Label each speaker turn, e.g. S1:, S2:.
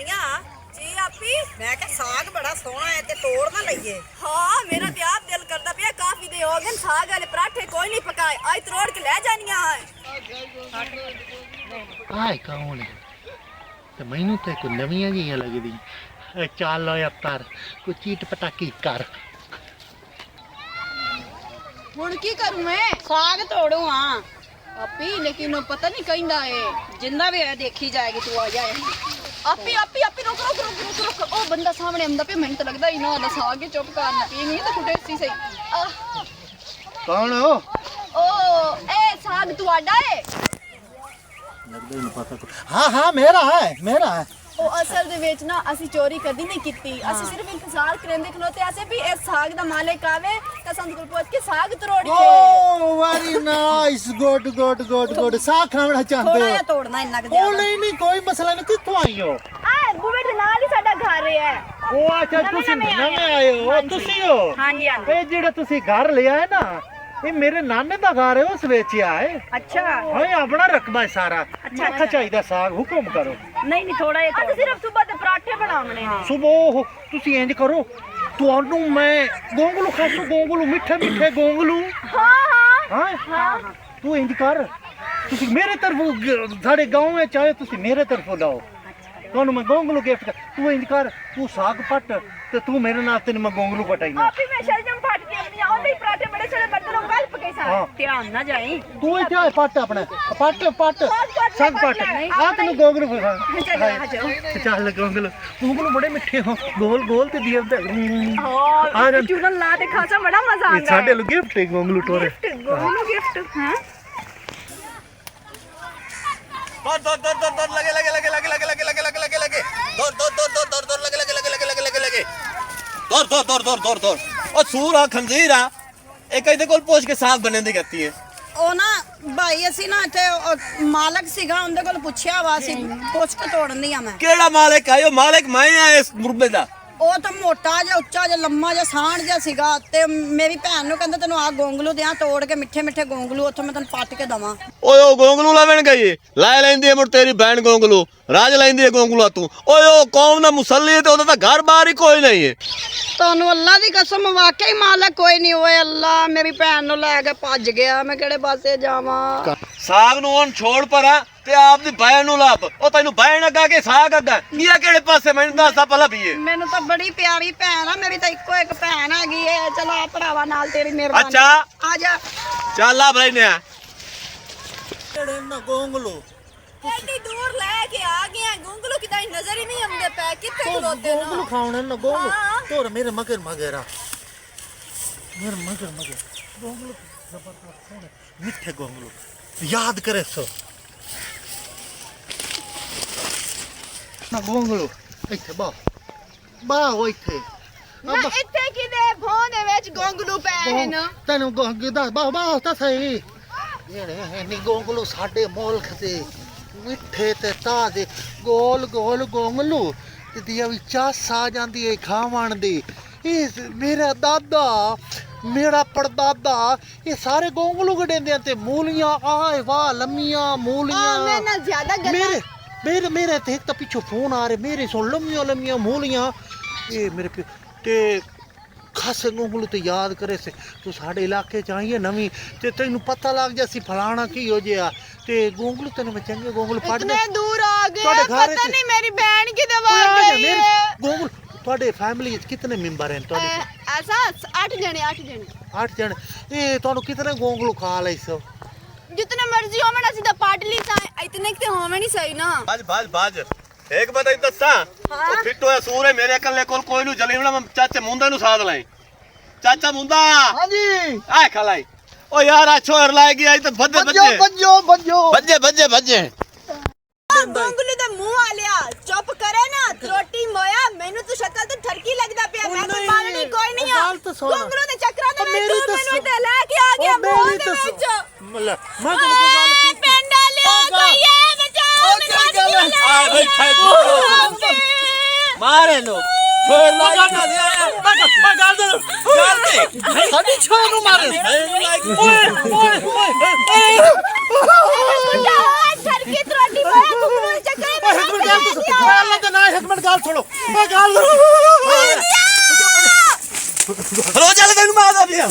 S1: सोनिया जी आपी मैं क्या साग बड़ा सोहना है ते तोड़ ना लइए। हाँ मेरा ते आप दिल करदा पिया काफी दे हो गए साग वाले पराठे कोई नहीं पकाए आज तोड़ के ले जानिया है।
S2: आए कौन है ते मैनू ते कोई नवियां जियां लगदी चल अवतार कोई चीट पटाकी कर
S3: ਹੁਣ ਕੀ ਕरूं मैं साग तोड़ू हां आपी लेकिन पता नहीं कहंदा है जिंदा भी है देखी जाएगी तू आ जाए आपी आपी आपी रुक रुक रुक रुक रुक ओ बंदा सामने आंदा पे मैंने तो लगदा इना वाला साग के चुप करना पी नहीं तो कुटे सी सही
S2: कौन हो
S3: ओ ए साग ਤੁਹਾਡਾ है
S2: लगदा ही नहीं पता हां हां मेरा है
S3: ਉਹ ਅਸਲ ਦੇ ਵਿੱਚ ਨਾ ਅਸੀਂ ਚੋਰੀ ਕਦੀ ਨਹੀਂ ਕੀਤੀ ਅਸੀਂ ਸਿਰਫ ਇੰਤਜ਼ਾਰ ਕਰਦੇ ਖਲੋਤੇ ਆਸੇ ਵੀ ਇਹ ਸਾਗ ਦਾ ਮਾਲਕ ਆਵੇ ਤਾਂ ਸਾਨੂੰ ਕੋਲ ਪੁੱਛ ਕੇ ਸਾਗ ਤਰੋੜੀਏ
S2: oh very nice good good good good साग खाना चाहते
S3: ਥੋੜਾ
S2: हो
S3: ਜਿਹਾ ਤੋੜਨਾ ਇੰਨਾ ਕਿ
S2: ओ नहीं कोई मसला नहीं कित्थों आई हो
S3: ਆ ਬੂਵੇ ਦੇ ਨਾਲ ਹੀ ਸਾਡਾ ਘਰ ਹੈ
S2: ओ अच्छा तुसी नवे आए हो तुसी हो
S3: ਹਾਂਜੀ ਹਾਂਜੀ
S2: ए जेड़ा तुसी घर लिया है ना ये मेरे नाने दा घर है उस वेचिया है
S3: ਅੱਛਾ
S2: हां अपना रकबा है सारा अच्छा चाहिए साग हुक्म करो
S3: ਨਹੀਂ ਨਹੀਂ ਥੋੜਾ ਜਿਹਾ ਅਸੀਂ ਸਿਰਫ ਸਵੇਰ ਦੇ ਪਰਾਠੇ ਬਣਾਉਣੇ ਹਾਂ
S2: सुबह तुसी इंज करो ਤੁਹਾਨੂੰ मैं गोंगलू खासू गोंगलू मिठे मिठे गोंगलू
S3: ਹਾਂ
S2: हां हां तू इंज कर तुसी मेरे तरफ साडे गांव में चाहे तुसी मेरे तरफ लाओ ਤੁਹਾਨੂੰ मैं गोंगलू गिफ्ट कर तू इंज कर तू साग पट ते तू मेरे नाल तेन मैं गोंगलू पटाई ना
S3: ਆਪੀ ਮੈਂ ਸ਼ਲਜਮ ਫਟ ਕੇ ਆਪਣੀ ਆਉਂਦੇ ਹੀ ਪਰਾਠੇ ਬੜੇ ਸਾਰੇ ਬਰਤਨੋਂ ਗਲ ਪਕੇ
S2: हाँ।
S3: ਸਾਰੇ ਧਿਆਨ ਨਾ ਜਾਈ
S2: तू इथे पट अपने पट साग पट आ तेन गोंगलू चल गोंगलू बड़े मिठे हो गोल गोल ते दिए
S3: ਹਾਂ ਚੂਰਨ ਲਾ ਕੇ ਖਾਸਾ ਬੜਾ ਮਜ਼ਾ ਆਉਂਦਾ
S2: साडे लो गिफ्ट है गोंगलू टोरे
S3: ਗੋਲੂ ਗਿਫਟ ਹਾਂ
S4: दौड़ लगे दौड़ और सूर आ खंजीर आ एक ਇਹਦੇ ਕੋਲ ਪੁੱਛ ਕੇ ਸਾਗ ਬਣਨ ਦੀ ਕਰਤੀ ਹੈ
S3: ਉਹ ਨਾ ਭਾਈ ਅਸੀਂ ਨਾ ਇੱਥੇ ਮਾਲਕ ਸੀਗਾ ਉਹਦੇ ਕੋਲ ਪੁੱਛਿਆ ਵਾ ਸੀ ਪੁੱਛ ਕੇ ਤੋੜਨ ਦੀ ਆ ਮੈਂ
S4: ਕਿਹੜਾ ਮਾਲਕ ਆਇਓ ਮਾਲਕ ਮੈਂ ਆ ਇਸ ਮੁਰਬੇ ਦਾ
S3: ਉਹ ਤਾਂ ਮੋਟਾ ਜਿਹਾ ਉੱਚਾ ਜਿਹਾ ਲੰਮਾ ਜਿਹਾ ਸਾਣ ਜਿਹਾ ਸੀਗਾ ਤੇ ਮੇਰੀ ਭੈਣ ਨੂੰ ਕਹਿੰਦਾ ਤੈਨੂੰ ਆ ਗੋਂਗਲੂ ਦਿਆਂ ਤੋੜ ਕੇ ਮਿੱਠੇ ਮਿੱਠੇ ਗੋਂਗਲੂ ਉੱਥੋਂ ਮੈਂ ਤੈਨੂੰ ਪੱਟ ਕੇ ਦਵਾਂ
S4: ਓਏ ਉਹ ਗੋਂਗਲੂ ਲਾਵਣ ਗਈ ਲੈ ਲੈਂਦੀ ਹੈ ਮੁੜ ਤੇਰੀ ਭੈਣ ਗੋਂਗਲੂ ਰਾਜ ਲੈਂਦੀ ਹੈ ਗੋਂਗਲੂ ਤੂੰ ਓਏ ਉਹ ਕੌਮ ਦਾ ਮੁਸੱਲੀ ਤੇ ਉਹਦਾ ਤਾਂ ਘਰ ਬਾਹਰ ਹੀ ਕੋਈ ਨਹੀਂ ਹੈ
S3: ਤੁਹਾਨੂੰ ਅੱਲਾ ਦੀ ਕਸਮ ਵਾਕਈ ਮਾਲਕ ਕੋਈ ਨਹੀਂ ਓਏ ਅੱਲਾ ਮੇਰੀ ਭੈਣ ਨੂੰ ਲੈ ਕੇ ਭੱਜ ਗਿਆ ਮੈਂ ਕਿਹੜੇ ਪਾਸੇ ਜਾਵਾਂ
S4: ਸਾਗ ਨੂੰ ਹੁਣ ਛੋੜ ਪਰਾਂ ਤੇ ਆਪਦੀ ਭੈਣ ਨੂੰ ਲੱਭ ਉਹ ਤੈਨੂੰ ਭੈਣ ਅੱਗਾ ਕੇ ਸਾਗ ਅੱਗਾ ਮੀਆਂ ਕਿਹੜੇ ਪਾਸੇ ਮੈਨੂੰ ਦੱਸਦਾ ਪਹਿਲਾਂ ਵੀਏ
S3: ਮੈਨੂੰ ਤਾਂ ਬੜੀ ਪਿਆਰੀ ਭੈਣ ਆ ਮੇਰੀ ਤਾਂ ਇੱਕੋ ਇੱਕ ਭੈਣ ਹੈਗੀ ਏ ਚਲਾ ਭਰਾਵਾ ਨਾਲ ਤੇਰੀ ਮਿਹਰਬਾਨੀ
S4: ਅੱਛਾ
S3: ਆ ਜਾ
S4: ਚੱਲ ਆ ਬਰੇਨੇ ਆ
S2: ਕਿਹੜੇ ਨਾ ਗੋਂਗਲੂ
S1: एडी दूर लेके आ गया गोंगलू की ताई नजर ही नहीं आंदे पे किथे खलोते
S2: गोंगलू
S1: ना
S2: खाने ना गोंगलू
S1: हाँ।
S2: तोर मेरे मगर मगेरा मेरे मगर गोंगलू जबरदस्त है मिठे गोंगलू याद करे सो ना गोंगलू इथे बा ओ इथे
S3: ਨਾ ਇੱਥੇ ਕਿਦੇ ਫੋਨ ਦੇ ਵਿੱਚ ਗੋਂਗਲੂ ਪੈ ਹਨ
S2: ਤੈਨੂੰ ਗੋਂਗਦਾ ਬਾ ਤਾਂ ਸਹੀ ਜਿਹੜੇ ਨੀ ਗੋਂਗਲੂ ਸਾਡੇ ਮੁਲਕ ਦੇ ਮਿੱਠੇ ਤੇ ਤਾਜ਼ੇ ਗੋਲ ਗੋਲ ਗੋਂਗਲੂ ਤੇ ਦੀਆਂ ਵੀ ਚਾਸ ਆ ਜਾਂਦੀ ਹੈ ਖਾਵਣ ਦੀ ਇਹ ਮੇਰਾ ਦਾਦਾ ਮੇਰਾ ਪੜਦਾਦਾ ਇਹ ਸਾਰੇ ਗੋਂਗਲੂ ਗੜੇਂਦੇ ਤੇ ਮੂਲੀਆਂ ਆਏ ਵਾਹ ਲੰਮੀਆਂ ਮੂਲੀਆਂ
S3: ਮੈਂ ਨਾ ਜ਼ਿਆਦਾ
S2: ਮੇਰੇ ਤੇ ਇੱਕ ਤਾਂ ਪਿੱਛੋਂ ਫੋਨ ਆ ਰਿਹਾ ਮੇਰੇ ਸੋ ਲੰਮੀਆਂ ਮੂਲੀਆਂ ਇਹ ਮੇਰੇ ਤੇ ਖਾਸੇ ਗੋਂਗਲੂ ਤੇ ਯਾਦ ਕਰੇ ਸੇ ਤੂੰ ਸਾਡੇ ਇਲਾਕੇ ਚ ਆਈਏ ਨਵੀਂ ਤੇ ਤੈਨੂੰ ਪਤਾ ਲੱਗ ਜਾ ਸੀ ਫਲਾਣਾ ਕੀ ਹੋ ਜਿਆ ਤੇ ਗੋਂਗਲੂ ਤੈਨੂੰ ਮੈਂ ਚੰਗੇ ਗੋਂਗਲੂ ਫੜ ਦੇ
S3: ਇਤਨੇ ਦੂਰ ਆ ਗਏ
S2: ਤੁਹਾਡੇ ਘਰ
S3: ਪਤਾ ਨਹੀਂ ਮੇਰੀ ਭੈਣ ਕਿਦੇ
S2: ਓਏ
S3: ਵਾਰ
S2: ਆ ਜਾ
S3: ਗਈ
S2: ਮੇਰੇ
S3: ਹੈ
S2: ਗੋਂਗਲੂ ਤੁਹਾਡੇ ਫੈਮਿਲੀ ਵਿੱਚ ਕਿੰਨੇ ਮੈਂਬਰ ਹਨ ਤੁਹਾਡੇ
S3: ਐਸਾ 8 ਜਣੇ
S2: 8 ਜਣ ਇਹ ਤੁਹਾਨੂੰ ਕਿਤਨੇ ਗੋਂਗਲੂ ਖਾ ਲਈ ਸੋ
S3: ਜਿਤਨੇ ਮਰਜ਼ੀ ਹੋਵਣ ਅਸੀਂ ਤਾਂ ਪਾਟ ਲਈ ਤਾਂ
S1: इतने के होवे नहीं सही ना
S4: ਬਾਜ ਇੱਕ ਬਤਾ ਦੱਸਾਂ ਉਹ ਫਿੱਟ ਹੋਇਆ ਸੂਰ ਹੈ ਮੇਰੇ ਇਕੱਲੇ ਕੋਲ ਕੋਈ ਨੂੰ ਜਲੀ ਮੈਂ ਚਾਚੇ ਮੁੰਡੇ ਨੂੰ ਸਾਧ ਲਾਈ ਚਾਚਾ ਮੁੰਡਾ
S2: ਹਾਂਜੀ
S4: ਆ ਖਲਾਈ ਓ ਯਾਰ ਆ ਛੋਰ ਲਾਈ ਗਿਆ ਤੇ ਭੱਜੇ
S1: गोंगलू दा मुंह आ लिया चुप करे ना रोटी मोया मेनू तो शक्ल तो ठरकी लगदा पिया मैं तो माननी कोई नहीं आ गोंगलू दे चक्करां दे में तू मेनू ते लेके आ गया मुंह दे विच
S2: ਮੈਂ ਕੋਈ ਗੱਲ ਕੀ
S1: पेंडा लिया कोई है बचाओ
S4: ਆ ਬਈ ਮਾਰੇ ਲੋ ਛੋੜ ਲਾ ਨਾ ਦੇ ਗੱਲ ਦੇ
S2: ਸਾਡੀ ਛੋਰ ਨੂੰ ਮਾਰੇ
S1: ठरकी रोटी मोया गोंगलू दे चक्करां में
S2: ਪਹਿਲਾਂ ਤਾਂ ਨਾ ਇਹ ਇੱਕ ਮਿੰਟ ਗੱਲ ਸੁਣੋ ਓ ਗੱਲ
S4: ਹਲੋ ਚੱਲ ਤੈਨੂੰ ਮੈਂ ਆਦਾ ਪਿਆ